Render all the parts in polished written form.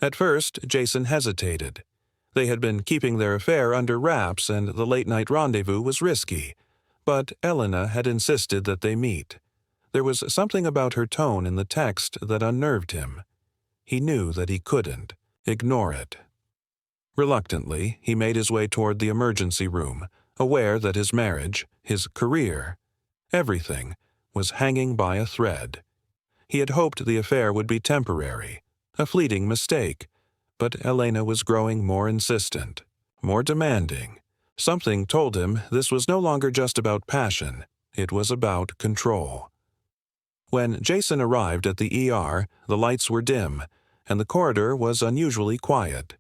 At first, Jason hesitated. They had been keeping their affair under wraps and the late-night rendezvous was risky, but Elena had insisted that they meet. There was something about her tone in the text that unnerved him. He knew that he couldn't ignore it. Reluctantly, he made his way toward the emergency room, aware that his marriage, his career, everything, was hanging by a thread. He had hoped the affair would be temporary, a fleeting mistake, but Elena was growing more insistent, more demanding. Something told him this was no longer just about passion, it was about control. When Jason arrived at the ER, the lights were dim, and the corridor was unusually quiet.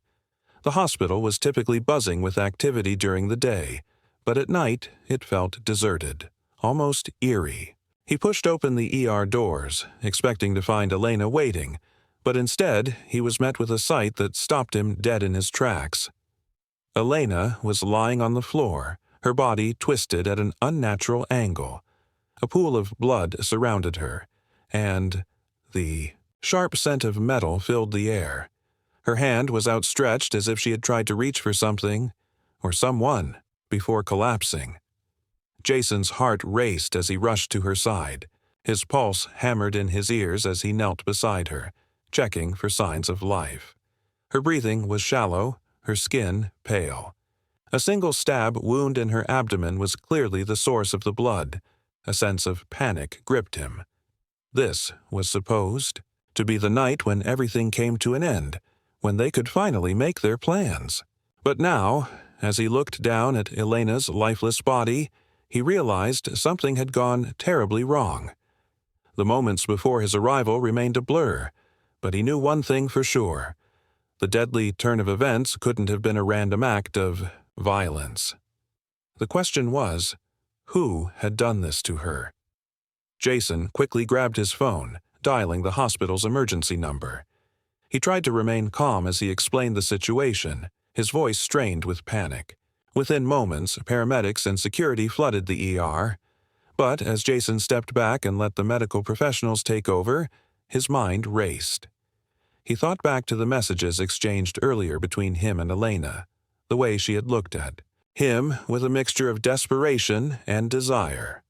The hospital was typically buzzing with activity during the day, but at night it felt deserted, almost eerie. He pushed open the ER doors, expecting to find Elena waiting, but instead he was met with a sight that stopped him dead in his tracks. Elena was lying on the floor, her body twisted at an unnatural angle. A pool of blood surrounded her, and the sharp scent of metal filled the air. Her hand was outstretched as if she had tried to reach for something, or someone, before collapsing. Jason's heart raced as he rushed to her side. His pulse hammered in his ears as he knelt beside her, checking for signs of life. Her breathing was shallow, her skin pale. A single stab wound in her abdomen was clearly the source of the blood. A sense of panic gripped him. This was supposed to be the night when everything came to an end, when they could finally make their plans. But now, as he looked down at Elena's lifeless body, he realized something had gone terribly wrong. The moments before his arrival remained a blur, but he knew one thing for sure. The deadly turn of events couldn't have been a random act of violence. The question was, who had done this to her? Jason quickly grabbed his phone, dialing the hospital's emergency number. He tried to remain calm as he explained the situation, his voice strained with panic. Within moments, paramedics and security flooded the ER. But as Jason stepped back and let the medical professionals take over, his mind raced. He thought back to the messages exchanged earlier between him and Elena, the way she had looked at him with a mixture of desperation and desire.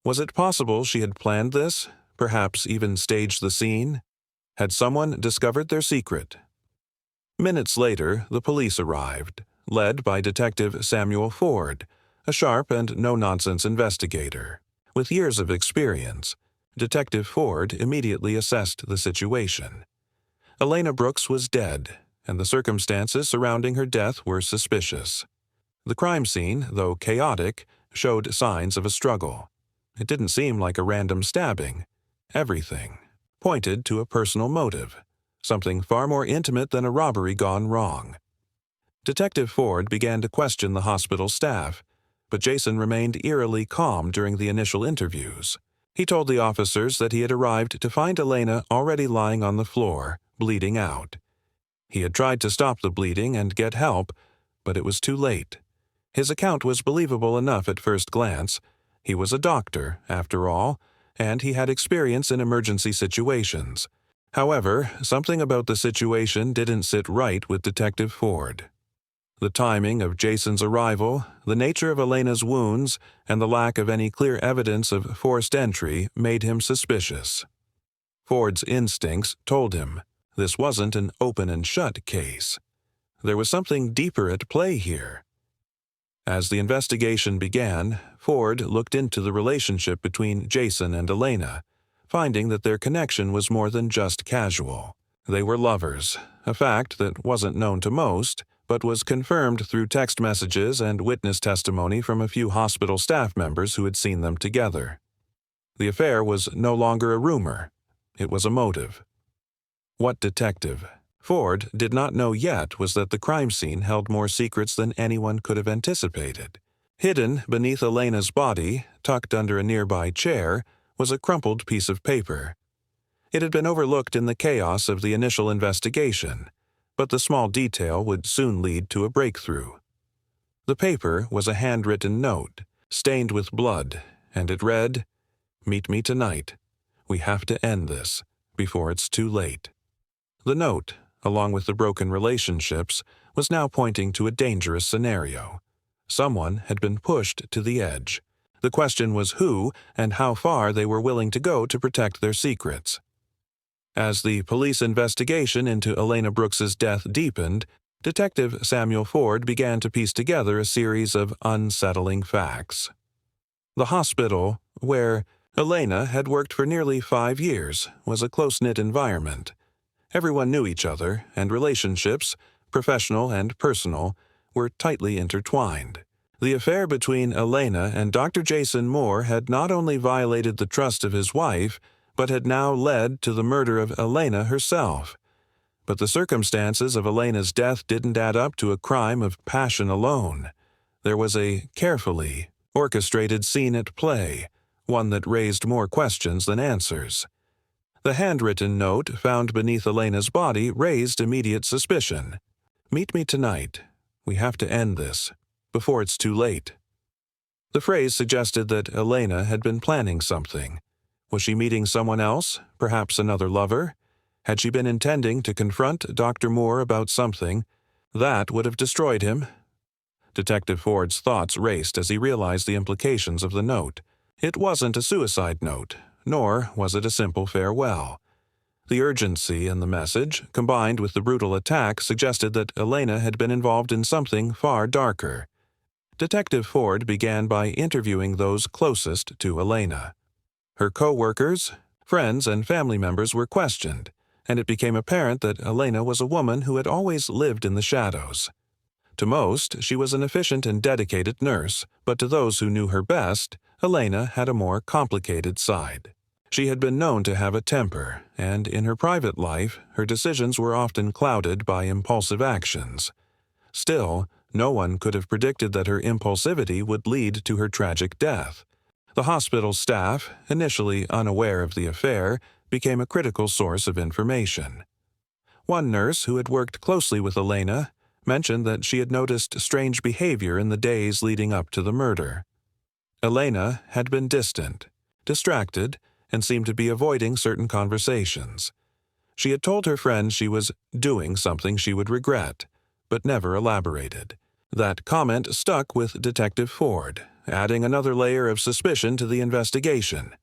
Was it possible she had planned this, perhaps even staged the scene? Had someone discovered their secret? Minutes later, the police arrived, led by Detective Samuel Ford, a sharp and no-nonsense investigator. With years of experience, Detective Ford immediately assessed the situation. Elena Brooks was dead, and the circumstances surrounding her death were suspicious. The crime scene, though chaotic, showed signs of a struggle. It didn't seem like a random stabbing. Everything pointed to a personal motive, something far more intimate than a robbery gone wrong. Detective Ford began to question the hospital staff, but Jason remained eerily calm during the initial interviews. He told the officers that he had arrived to find Elena already lying on the floor, bleeding out. He had tried to stop the bleeding and get help, but it was too late. His account was believable enough at first glance. He was a doctor, after all, and he had experience in emergency situations. However, something about the situation didn't sit right with Detective Ford. The timing of Jason's arrival, the nature of Elena's wounds, and the lack of any clear evidence of forced entry made him suspicious. Ford's instincts told him this wasn't an open and shut case. There was something deeper at play here. As the investigation began, Ford looked into the relationship between Jason and Elena, finding that their connection was more than just casual. They were lovers, a fact that wasn't known to most, but was confirmed through text messages and witness testimony from a few hospital staff members who had seen them together. The affair was no longer a rumor. It was a motive. What Detective Ford did not know yet was that the crime scene held more secrets than anyone could have anticipated. Hidden beneath Elena's body, tucked under a nearby chair, was a crumpled piece of paper. It had been overlooked in the chaos of the initial investigation, but the small detail would soon lead to a breakthrough. The paper was a handwritten note, stained with blood, and it read, "Meet me tonight. We have to end this before it's too late." The note, along with the broken relationships, was now pointing to a dangerous scenario. Someone had been pushed to the edge. The question was who and how far they were willing to go to protect their secrets. As the police investigation into Elena Brooks's death deepened, Detective Samuel Ford began to piece together a series of unsettling facts. The hospital, where Elena had worked for nearly 5 years, was a close-knit environment. Everyone knew each other, and relationships, professional and personal, were tightly intertwined. The affair between Elena and Dr. Jason Moore had not only violated the trust of his wife, but had now led to the murder of Elena herself. But the circumstances of Elena's death didn't add up to a crime of passion alone. There was a carefully orchestrated scene at play, one that raised more questions than answers. The handwritten note found beneath Elena's body raised immediate suspicion. "Meet me tonight. We have to end this, before it's too late." The phrase suggested that Elena had been planning something. Was she meeting someone else, perhaps another lover? Had she been intending to confront Dr. Moore about something that would have destroyed him? Detective Ford's thoughts raced as he realized the implications of the note. It wasn't a suicide note, nor was it a simple farewell. The urgency in the message, combined with the brutal attack, suggested that Elena had been involved in something far darker. Detective Ford began by interviewing those closest to Elena. Her co-workers, friends, and family members were questioned, and it became apparent that Elena was a woman who had always lived in the shadows. To most, she was an efficient and dedicated nurse, but to those who knew her best, Elena had a more complicated side. She had been known to have a temper, and in her private life, her decisions were often clouded by impulsive actions. Still, no one could have predicted that her impulsivity would lead to her tragic death. The hospital staff, initially unaware of the affair, became a critical source of information. One nurse who had worked closely with Elena mentioned that she had noticed strange behavior in the days leading up to the murder. Elena had been distant, distracted, and seemed to be avoiding certain conversations. She had told her friends she was doing something she would regret, but never elaborated. That comment stuck with Detective Ford, adding another layer of suspicion to the investigation.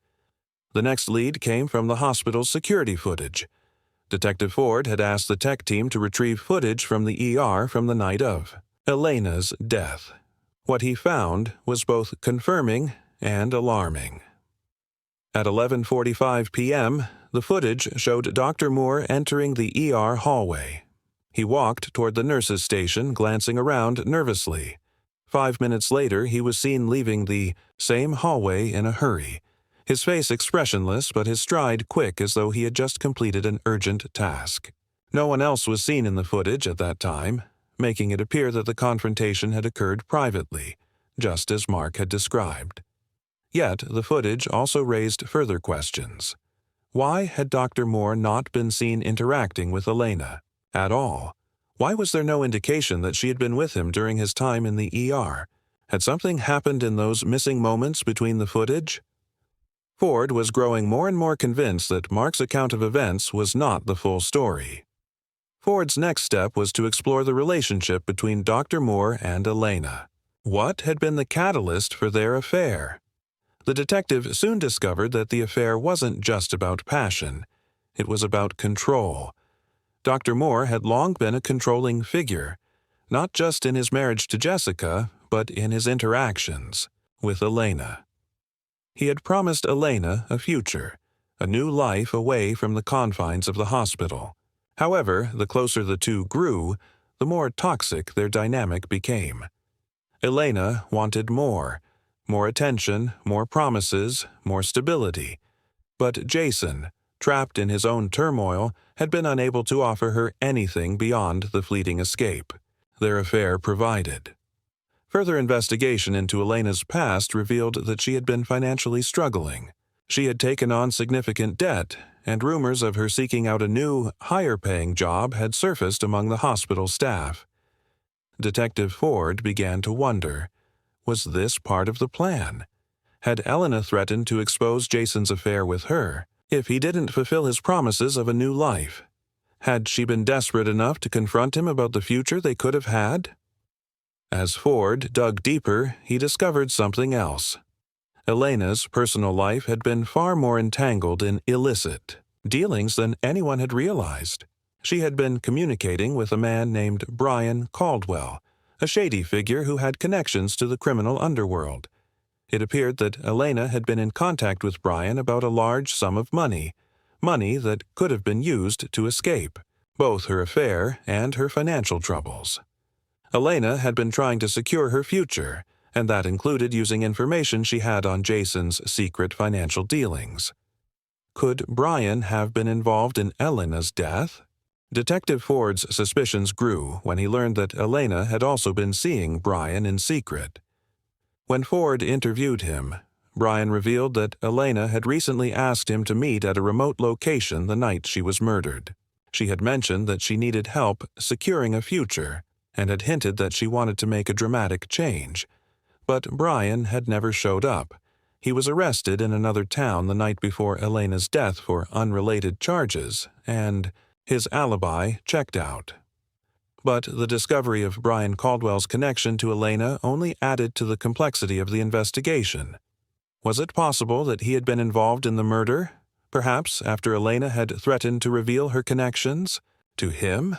The next lead came from the hospital's security footage. Detective Ford had asked the tech team to retrieve footage from the ER from the night of Elena's death. What he found was both confirming and alarming. At 11:45 p.m., the footage showed Dr. Moore entering the ER hallway. He walked toward the nurse's station, glancing around nervously. 5 minutes later, he was seen leaving the same hallway in a hurry, his face expressionless but his stride quick as though he had just completed an urgent task. No one else was seen in the footage at that time, making it appear that the confrontation had occurred privately, just as Mark had described. Yet the footage also raised further questions. Why had Dr. Moore not been seen interacting with Elena at all? Why was there no indication that she had been with him during his time in the ER? Had something happened in those missing moments between the footage? Ford was growing more and more convinced that Mark's account of events was not the full story. Ford's next step was to explore the relationship between Dr. Moore and Elena. What had been the catalyst for their affair? The detective soon discovered that the affair wasn't just about passion. It was about control. Dr. Moore had long been a controlling figure, not just in his marriage to Jessica, but in his interactions with Elena. He had promised Elena a future, a new life away from the confines of the hospital. However, the closer the two grew, the more toxic their dynamic became. Elena wanted more attention, more promises, more stability. But Jason, trapped in his own turmoil, had been unable to offer her anything beyond the fleeting escape their affair provided. Further investigation into Elena's past revealed that she had been financially struggling. She had taken on significant debt, and rumors of her seeking out a new, higher-paying job had surfaced among the hospital staff. Detective Ford began to wonder, was this part of the plan? Had Elena threatened to expose Jason's affair with her if he didn't fulfill his promises of a new life? Had she been desperate enough to confront him about the future they could have had? As Ford dug deeper, he discovered something else. Elena's personal life had been far more entangled in illicit dealings than anyone had realized. She had been communicating with a man named Brian Caldwell, a shady figure who had connections to the criminal underworld. It appeared that Elena had been in contact with Brian about a large sum of money that could have been used to escape both her affair and her financial troubles. Elena had been trying to secure her future, and that included using information she had on Jason's secret financial dealings. Could Brian have been involved in Elena's death? Detective Ford's suspicions grew when he learned that Elena had also been seeing Brian in secret. When Ford interviewed him, Brian revealed that Elena had recently asked him to meet at a remote location the night she was murdered. She had mentioned that she needed help securing a future and had hinted that she wanted to make a dramatic change. But Brian had never showed up. He was arrested in another town the night before Elena's death for unrelated charges, and his alibi checked out. But the discovery of Brian Caldwell's connection to Elena only added to the complexity of the investigation. Was it possible that he had been involved in the murder, perhaps after Elena had threatened to reveal her connections to him?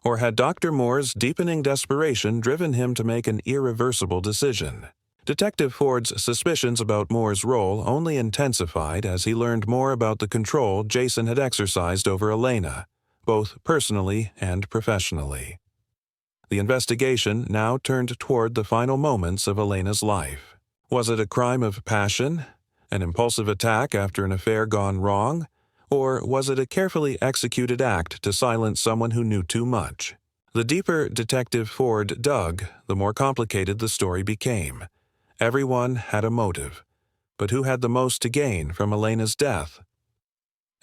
Or had Dr. Moore's deepening desperation driven him to make an irreversible decision? Detective Ford's suspicions about Moore's role only intensified as he learned more about the control Jason had exercised over Elena, both personally and professionally. The investigation now turned toward the final moments of Elena's life. Was it a crime of passion, an impulsive attack after an affair gone wrong, or was it a carefully executed act to silence someone who knew too much? The deeper Detective Ford dug, the more complicated the story became. Everyone had a motive, but who had the most to gain from Elena's death?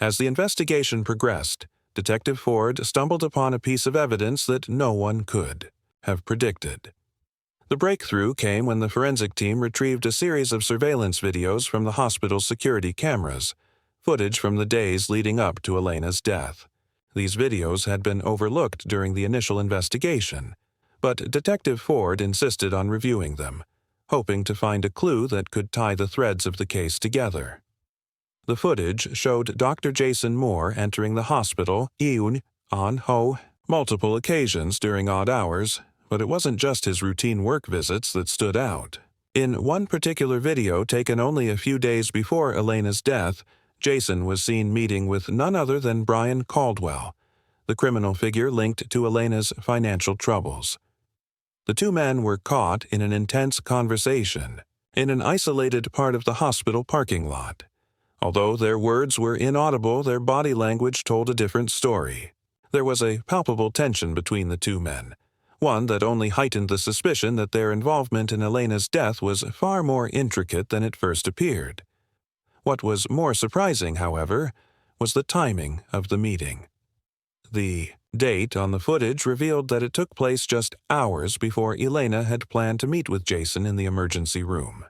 As the investigation progressed, Detective Ford stumbled upon a piece of evidence that no one could have predicted. The breakthrough came when the forensic team retrieved a series of surveillance videos from the hospital's security cameras, footage from the days leading up to Elena's death. These videos had been overlooked during the initial investigation, but Detective Ford insisted on reviewing them, hoping to find a clue that could tie the threads of the case together. The footage showed Dr. Jason Moore entering the hospital on multiple occasions during odd hours, but it wasn't just his routine work visits that stood out. In one particular video taken only a few days before Elena's death, Jason was seen meeting with none other than Brian Caldwell, the criminal figure linked to Elena's financial troubles. The two men were caught in an intense conversation in an isolated part of the hospital parking lot. Although their words were inaudible, their body language told a different story. There was a palpable tension between the two men, one that only heightened the suspicion that their involvement in Elena's death was far more intricate than it first appeared. What was more surprising, however, was the timing of the meeting. The date on the footage revealed that it took place just hours before Elena had planned to meet with Jason in the emergency room.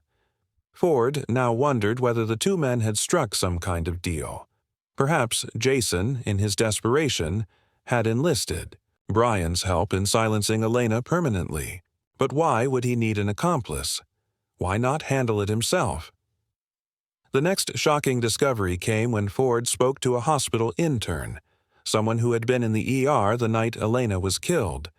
Ford now wondered whether the two men had struck some kind of deal. Perhaps Jason, in his desperation, had enlisted Brian's help in silencing Elena permanently. But why would he need an accomplice? Why not handle it himself? The next shocking discovery came when Ford spoke to a hospital intern, someone who had been in the ER the night Elena was killed.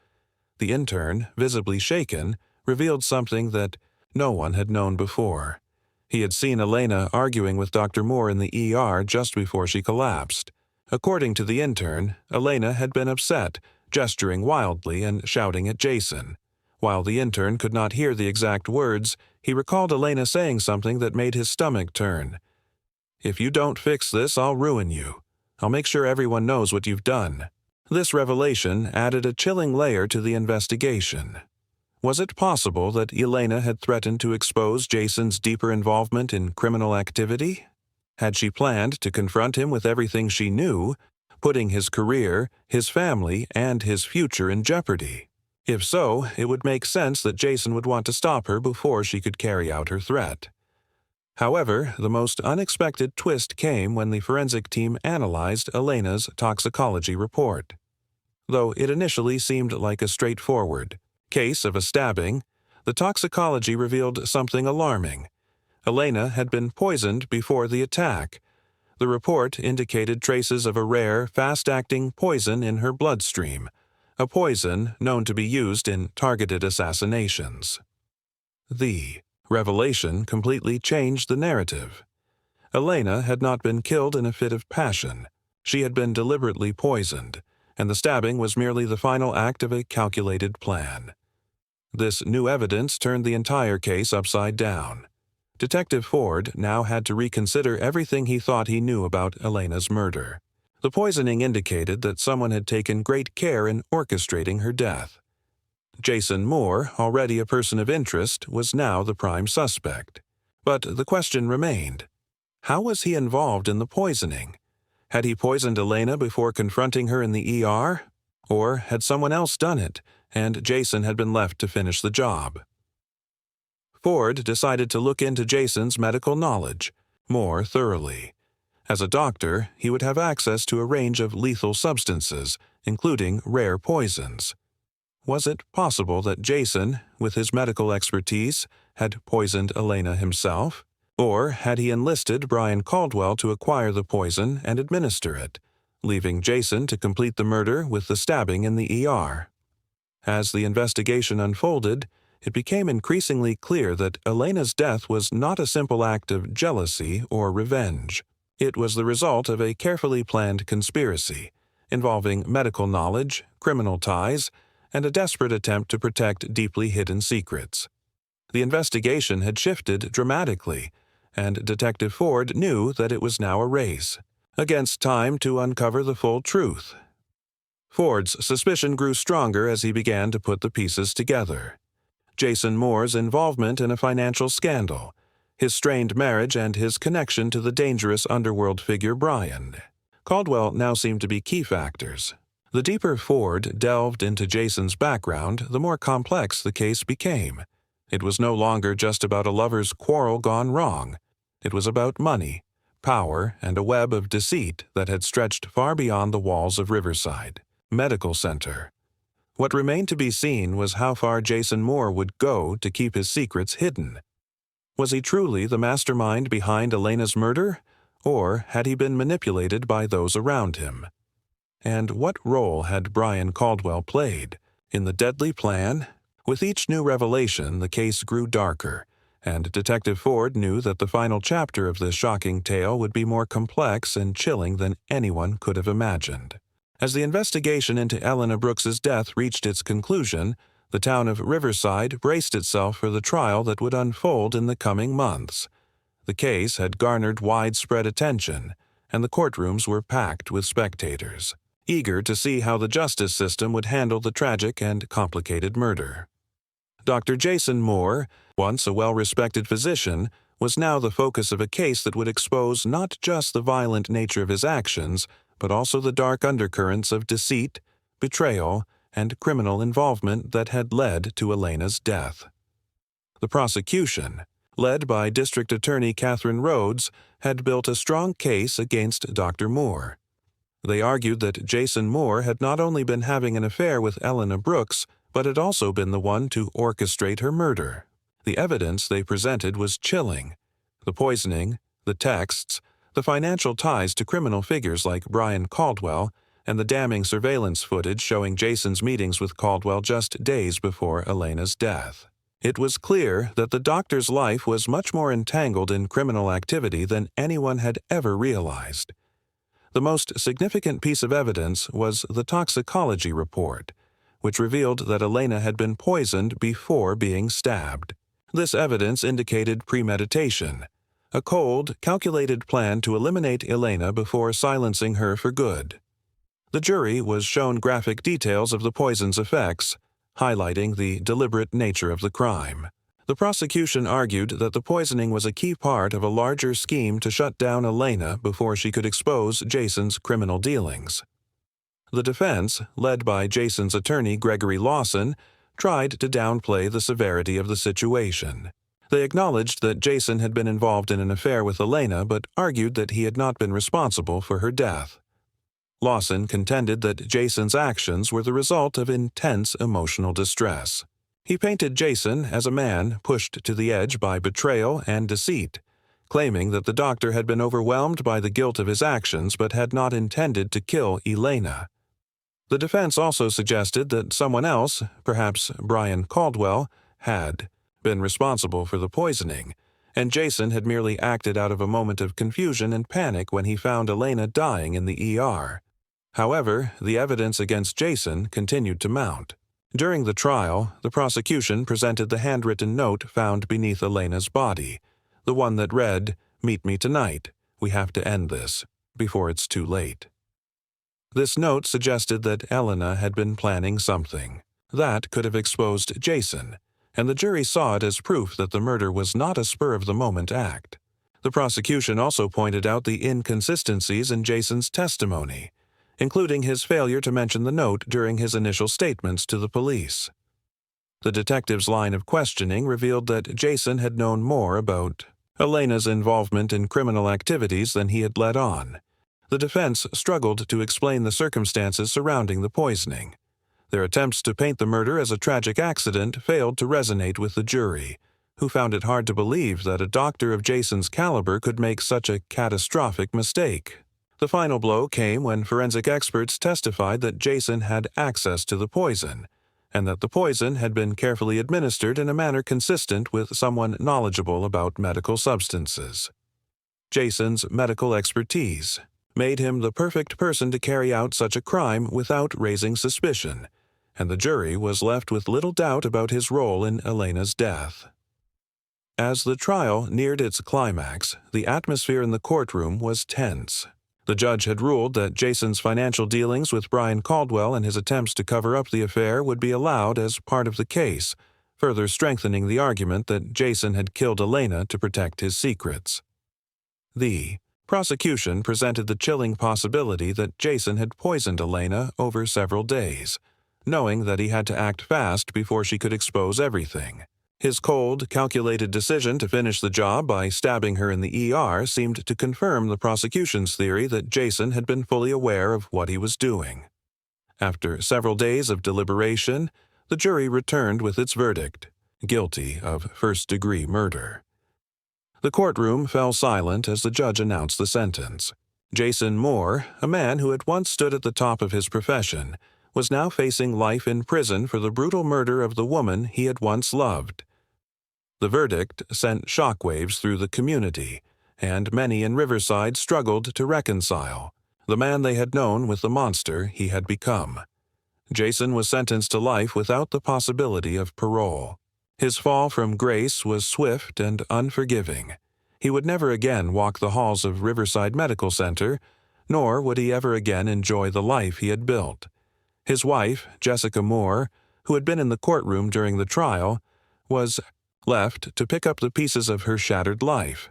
The intern, visibly shaken, revealed something that no one had known before. He had seen Elena arguing with Dr. Moore in the ER just before she collapsed. According to the intern, Elena had been upset, gesturing wildly and shouting at Jason. While the intern could not hear the exact words, he recalled Elena saying something that made his stomach turn. "If you don't fix this, I'll ruin you. I'll make sure everyone knows what you've done." This revelation added a chilling layer to the investigation. Was it possible that Elena had threatened to expose Jason's deeper involvement in criminal activity? Had she planned to confront him with everything she knew, putting his career, his family, and his future in jeopardy? If so, it would make sense that Jason would want to stop her before she could carry out her threat. However, the most unexpected twist came when the forensic team analyzed Elena's toxicology report. Though it initially seemed like a straightforward case of a stabbing, the toxicology revealed something alarming. Elena had been poisoned before the attack. The report indicated traces of a rare, fast-acting poison in her bloodstream, a poison known to be used in targeted assassinations. The revelation completely changed the narrative. Elena had not been killed in a fit of passion. She had been deliberately poisoned, and the stabbing was merely the final act of a calculated plan. This new evidence turned the entire case upside down. Detective Ford now had to reconsider everything he thought he knew about Elena's murder. The poisoning indicated that someone had taken great care in orchestrating her death. Jason Moore, already a person of interest, was now the prime suspect. But the question remained: how was he involved in the poisoning? Had he poisoned Elena before confronting her in the ER? Or had someone else done it, and Jason had been left to finish the job? Ford decided to look into Jason's medical knowledge more thoroughly. As a doctor, he would have access to a range of lethal substances, including rare poisons. Was it possible that Jason, with his medical expertise, had poisoned Elena himself? Or had he enlisted Brian Caldwell to acquire the poison and administer it, leaving Jason to complete the murder with the stabbing in the ER? As the investigation unfolded, it became increasingly clear that Elena's death was not a simple act of jealousy or revenge. It was the result of a carefully planned conspiracy, involving medical knowledge, criminal ties, and a desperate attempt to protect deeply hidden secrets. The investigation had shifted dramatically, and Detective Ford knew that it was now a race against time to uncover the full truth. Ford's suspicion grew stronger as he began to put the pieces together. Jason Moore's involvement in a financial scandal, his strained marriage, and his connection to the dangerous underworld figure Brian Caldwell now seemed to be key factors. The deeper Ford delved into Jason's background, the more complex the case became. It was no longer just about a lover's quarrel gone wrong. It was about money, power, and a web of deceit that had stretched far beyond the walls of Riverside Medical Center. What remained to be seen was how far Jason Moore would go to keep his secrets hidden. Was he truly the mastermind behind Elena's murder, or had he been manipulated by those around him? And what role had Brian Caldwell played in the deadly plan? With each new revelation, the case grew darker, and Detective Ford knew that the final chapter of this shocking tale would be more complex and chilling than anyone could have imagined. As the investigation into Elena Brooks's death reached its conclusion, the town of Riverside braced itself for the trial that would unfold in the coming months. The case had garnered widespread attention, and the courtrooms were packed with spectators, eager to see how the justice system would handle the tragic and complicated murder. Dr. Jason Moore, once a well-respected physician, was now the focus of a case that would expose not just the violent nature of his actions, but also the dark undercurrents of deceit, betrayal, and criminal involvement that had led to Elena's death. The prosecution, led by District Attorney Catherine Rhodes, had built a strong case against Dr. Moore. They argued that Jason Moore had not only been having an affair with Elena Brooks, but had also been the one to orchestrate her murder. The evidence they presented was chilling. The poisoning, the texts, the financial ties to criminal figures like Brian Caldwell, and the damning surveillance footage showing Jason's meetings with Caldwell just days before Elena's death. It was clear that the doctor's life was much more entangled in criminal activity than anyone had ever realized. The most significant piece of evidence was the toxicology report, which revealed that Elena had been poisoned before being stabbed. This evidence indicated premeditation, a cold, calculated plan to eliminate Elena before silencing her for good. The jury was shown graphic details of the poison's effects, highlighting the deliberate nature of the crime. The prosecution argued that the poisoning was a key part of a larger scheme to shut down Elena before she could expose Jason's criminal dealings. The defense, led by Jason's attorney Gregory Lawson, tried to downplay the severity of the situation. They acknowledged that Jason had been involved in an affair with Elena but argued that he had not been responsible for her death. Lawson contended that Jason's actions were the result of intense emotional distress. He painted Jason as a man pushed to the edge by betrayal and deceit, claiming that the doctor had been overwhelmed by the guilt of his actions but had not intended to kill Elena. The defense also suggested that someone else, perhaps Brian Caldwell, had been responsible for the poisoning, and Jason had merely acted out of a moment of confusion and panic when he found Elena dying in the ER. However, the evidence against Jason continued to mount. During the trial, the prosecution presented the handwritten note found beneath Elena's body, the one that read, "Meet me tonight. We have to end this, before it's too late." This note suggested that Elena had been planning something. That could have exposed Jason, and the jury saw it as proof that the murder was not a spur-of-the-moment act. The prosecution also pointed out the inconsistencies in Jason's testimony, including his failure to mention the note during his initial statements to the police. The detective's line of questioning revealed that Jason had known more about Elena's involvement in criminal activities than he had let on. The defense struggled to explain the circumstances surrounding the poisoning. Their attempts to paint the murder as a tragic accident failed to resonate with the jury, who found it hard to believe that a doctor of Jason's caliber could make such a catastrophic mistake. The final blow came when forensic experts testified that Jason had access to the poison, and that the poison had been carefully administered in a manner consistent with someone knowledgeable about medical substances. Jason's medical expertise made him the perfect person to carry out such a crime without raising suspicion, and the jury was left with little doubt about his role in Elena's death. As the trial neared its climax, the atmosphere in the courtroom was tense. The judge had ruled that Jason's financial dealings with Brian Caldwell and his attempts to cover up the affair would be allowed as part of the case, further strengthening the argument that Jason had killed Elena to protect his secrets. The prosecution presented the chilling possibility that Jason had poisoned Elena over several days, knowing that he had to act fast before she could expose everything. His cold, calculated decision to finish the job by stabbing her in the ER seemed to confirm the prosecution's theory that Jason had been fully aware of what he was doing. After several days of deliberation, the jury returned with its verdict, guilty of first-degree murder. The courtroom fell silent as the judge announced the sentence. Jason Moore, a man who had once stood at the top of his profession, was now facing life in prison for the brutal murder of the woman he had once loved. The verdict sent shockwaves through the community, and many in Riverside struggled to reconcile the man they had known with the monster he had become. Jason was sentenced to life without the possibility of parole. His fall from grace was swift and unforgiving. He would never again walk the halls of Riverside Medical Center, nor would he ever again enjoy the life he had built. His wife, Jessica Moore, who had been in the courtroom during the trial, was left to pick up the pieces of her shattered life.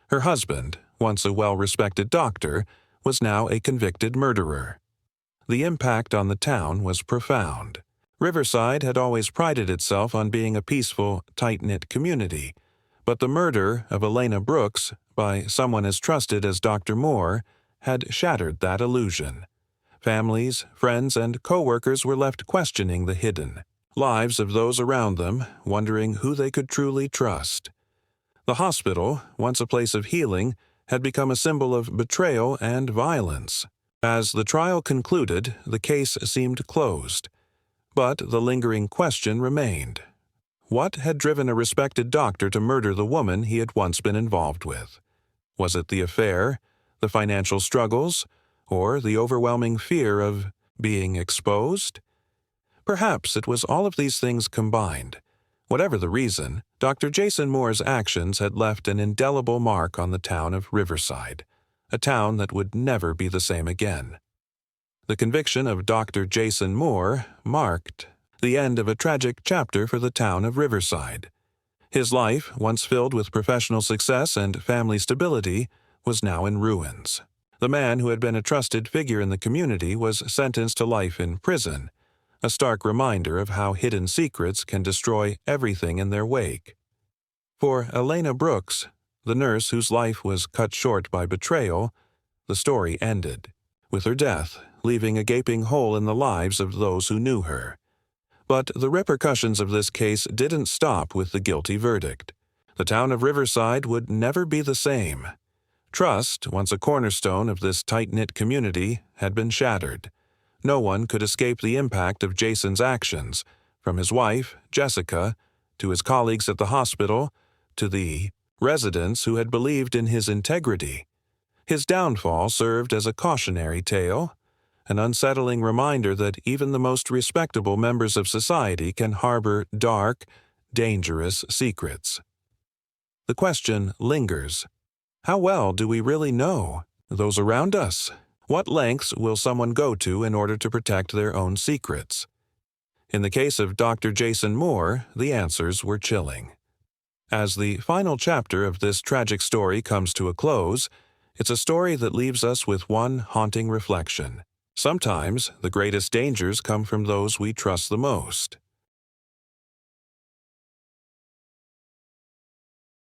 Her husband, once a well-respected doctor, was now a convicted murderer. The impact on the town was profound. Riverside had always prided itself on being a peaceful, tight-knit community, but the murder of Elena Brooks by someone as trusted as Dr. Moore had shattered that illusion. Families, friends, and co-workers were left questioning the hidden lives of those around them, wondering who they could truly trust. The hospital, once a place of healing, had become a symbol of betrayal and violence. As the trial concluded, the case seemed closed. But the lingering question remained. What had driven a respected doctor to murder the woman he had once been involved with? Was it the affair, the financial struggles, or the overwhelming fear of being exposed? Perhaps it was all of these things combined. Whatever the reason, Dr. Jason Moore's actions had left an indelible mark on the town of Riverside, a town that would never be the same again. The conviction of Dr. Jason Moore marked the end of a tragic chapter for the town of Riverside. His life, once filled with professional success and family stability, was now in ruins. The man who had been a trusted figure in the community was sentenced to life in prison, a stark reminder of how hidden secrets can destroy everything in their wake. For Elena Brooks, the nurse whose life was cut short by betrayal, the story ended, with her death leaving a gaping hole in the lives of those who knew her. But the repercussions of this case didn't stop with the guilty verdict. The town of Riverside would never be the same. Trust, once a cornerstone of this tight-knit community, had been shattered. No one could escape the impact of Jason's actions, from his wife, Jessica, to his colleagues at the hospital, to the residents who had believed in his integrity. His downfall served as a cautionary tale, an unsettling reminder that even the most respectable members of society can harbor dark, dangerous secrets. The question lingers. How well do we really know those around us? What lengths will someone go to in order to protect their own secrets? In the case of Dr. Jason Moore, the answers were chilling. As the final chapter of this tragic story comes to a close, it's a story that leaves us with one haunting reflection. Sometimes the greatest dangers come from those we trust the most.